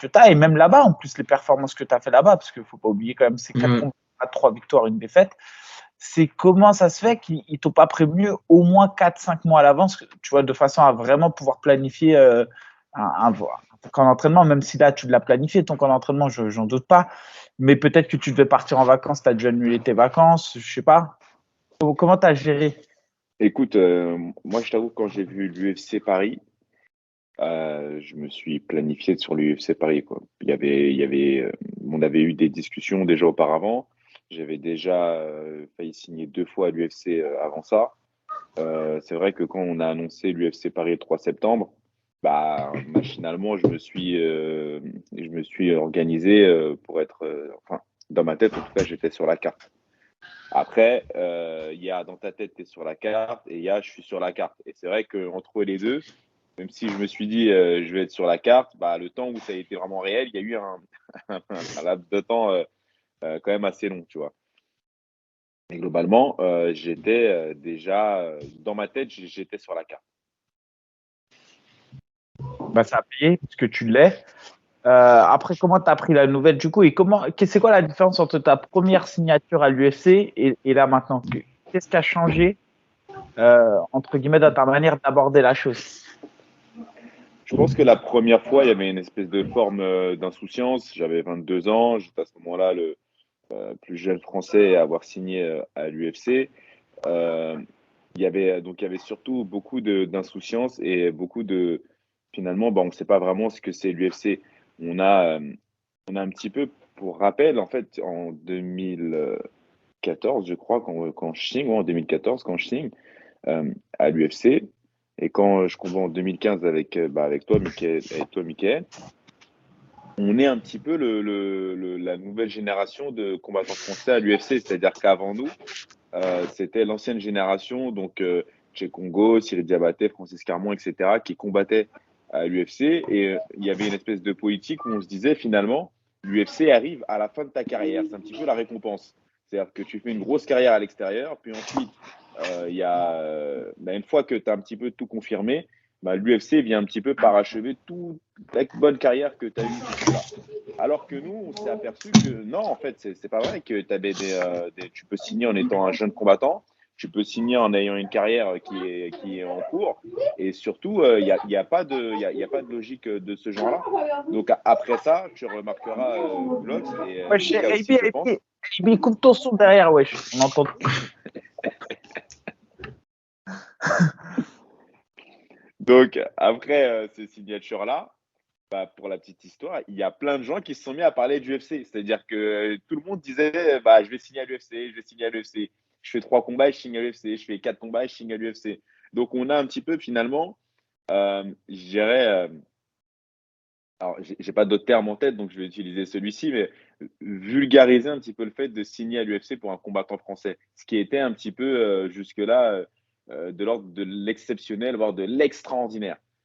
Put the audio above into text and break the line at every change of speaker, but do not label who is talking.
que tu as, et même là-bas, en plus, les performances que tu as fait là-bas, parce qu'il ne faut pas oublier quand même ces 4
Mm.
combats, 3 victoires, une défaite, c'est comment ça se fait qu'ils ne t'ont pas prévenu au moins 4-5 mois à l'avance, tu vois, de façon à vraiment pouvoir planifier un camp d'entraînement, même si là, tu l'as planifié, ton camp d'entraînement, j'en doute pas, mais peut-être que tu devais partir en vacances, tu as dû annuler tes vacances, je sais pas. Comment tu as géré?
Écoute, moi, je t'avoue, quand j'ai vu l'UFC Paris, je me suis planifié sur l'UFC Paris, quoi. On avait eu des discussions déjà auparavant. J'avais déjà failli signer 2 fois à l'UFC avant ça. C'est vrai que quand on a annoncé l'UFC Paris le 3 septembre, bah, machinalement, je me suis organisé pour être, enfin, dans ma tête, en tout cas, j'étais sur la carte. Après, il y a dans ta tête, tu es sur la carte et il y a je suis sur la carte. Et c'est vrai qu'entre les deux, même si je me suis dit je vais être sur la carte, bah, le temps où ça a été vraiment réel, il y a eu un laps de temps quand même assez long, tu vois. Et globalement, j'étais déjà dans ma tête, j'étais sur la carte.
Bah, ça a payé, puisque tu l'es. Après, comment tu as pris la nouvelle du coup, et c'est quoi la différence entre ta première signature à l'UFC et là maintenant? Qu'est-ce qui a changé, entre guillemets, dans ta manière d'aborder la chose?
Je pense que la première fois, il y avait une espèce de forme d'insouciance. J'avais 22 ans, j'étais à ce moment-là le plus jeune Français à avoir signé à l'UFC. Euh, il y avait surtout beaucoup d'insouciance et beaucoup de finalement, bah, on ne sait pas vraiment ce que c'est l'UFC. On a, euh, on a un petit peu, pour rappel, en fait, en 2014, je crois, quand je signe, ouais, en 2014, quand je signe à l'UFC, et quand je combats en 2015 avec toi, Mickaël, on est un petit peu la nouvelle génération de combattants français à l'UFC. C'est-à-dire qu'avant nous, c'était l'ancienne génération, donc Che Congo, Cyril Diabaté, Francis Carmon, etc., qui combattaient à l'UFC. Et il y avait une espèce de politique où on se disait finalement, l'UFC arrive à la fin de ta carrière. C'est un petit peu la récompense. C'est-à-dire que tu fais une grosse carrière à l'extérieur, puis ensuite, une fois que tu as un petit peu tout confirmé, bah, l'UFC vient un petit peu parachever toute la bonne carrière que tu as eue jusque-là. Alors que nous, on s'est aperçu que non, en fait, c'est pas vrai que tu peux signer en étant un jeune combattant, tu peux signer en ayant une carrière qui est en cours, et surtout, il y a pas de, y a pas de logique de ce genre-là. Donc après ça, tu remarqueras, Vlogs, et
Wesh,
Mika aussi, je pense.
coupe ton son derrière, wesh. On entend.
Donc après ces signatures-là, bah, pour la petite histoire, il y a plein de gens qui se sont mis à parler du UFC. C'est-à-dire que tout le monde disait bah, je vais signer à l'UFC, je vais signer à l'UFC. Je fais 3 combats, je signe à l'UFC. Je fais 4 combats, je signe à l'UFC. Donc on a un petit peu finalement, je dirais, alors j'ai pas d'autres termes en tête, donc je vais utiliser celui-ci, mais vulgariser un petit peu le fait de signer à l'UFC pour un combattant français. Ce qui était un petit peu jusque-là de l'ordre de l'exceptionnel, voire de l'extraordinaire.